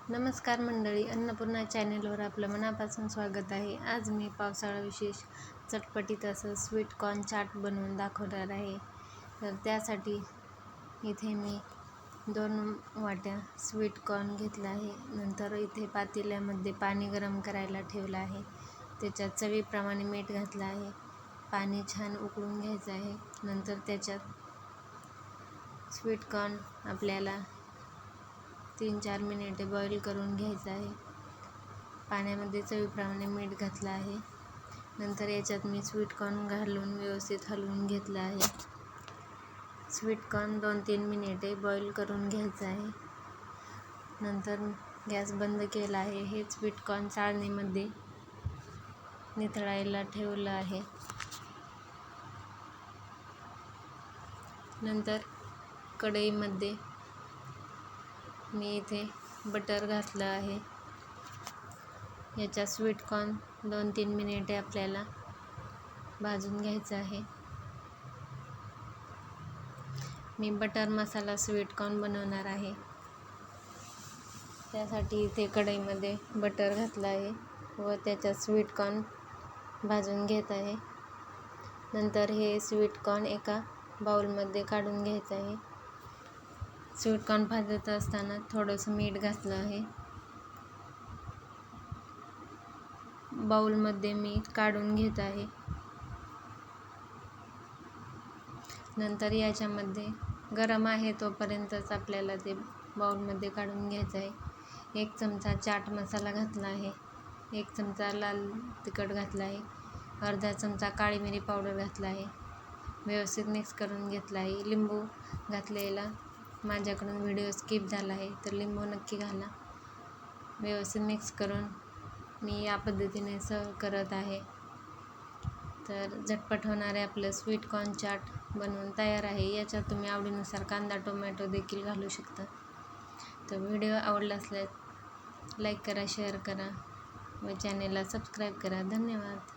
नमस्कार मंडळी, अन्नपूर्णा चॅनेलवर आपलं मनापासून स्वागत आहे. आज मी पावसाळा विशेष चटपटीत असं स्वीट कॉर्न चाट बनवून दाखवणार आहे. तर त्यासाठी इथे मी 2 वाट्या स्वीट कॉर्न घेतला आहे. नंतर इथे पातेल्यामध्ये पाणी गरम करायला ठेवलं आहे. त्याच्यात चवीप्रमाणे मीठ घातलं आहे. पाणी छान उकळून घ्यायचं आहे. नंतर त्याच्यात स्वीट कॉर्न आपल्याला 3-4 मिनिटे बॉईल करून घ्यायचं आहे. पाण्यामध्ये चवीप्रमाणे मीठ घातलं आहे. नंतर याच्यात मी स्वीट कॉर्न घालून व्यवस्थित हलवून घेतलं आहे. स्वीट कॉर्न 2-3 मिनिटे बॉईल करून घ्यायचं आहे. नंतर गॅस बंद केला आहे. हे स्वीट कॉर्न चाळणीमध्ये निथळायला ठेवलं आहे. नंतर कढईमध्ये मी इथे बटर घातलं आहे. याच्यात स्वीट कॉर्न 2-3 मिनिटे आपल्याला भाजून घ्यायचं आहे. मी बटर मसाला स्वीट कॉर्न बनवणार आहे. त्यासाठी इथे कढईमध्ये बटर घातलं आहे व त्याच्यात स्वीट कॉर्न भाजून घेत आहे. नंतर हे स्वीट कॉर्न एका बाउलमध्ये काढून घ्यायचं आहे. स्वीट कॉर्न भाजत असताना थोडंसं मीठ घातलं आहे. बाउलमध्ये मी काढून घेत आहे. नंतर याच्यामध्ये गरम आहे तोपर्यंतच आपल्याला ते बाउलमध्ये काढून घ्यायचं आहे. 1 चमचा चाट मसाला घातला आहे. 1 चमचा लाल तिखट घातला आहे. अर्धा चमचा काळी मिरी पावडर घातला आहे. व्यवस्थित मिक्स करून घेतला आहे. लिंबू घातलेला माझ्याकडून व्हिडिओ स्किप झाला आहे, तर लिंबू नक्की घाला. व्यवस्थित मिक्स करून मी या पद्धतीने सर्व करत आहे. तर झटपट होणारे आपलं स्वीट कॉर्न चाट बनवून तयार आहे. याच्यात तुम्ही आवडीनुसार कांदा, टोमॅटो देखील घालू शकता. तर व्हिडिओ आवडला असल्यास लाईक करा, शेअर करा व चॅनेलला सबस्क्राईब करा. धन्यवाद.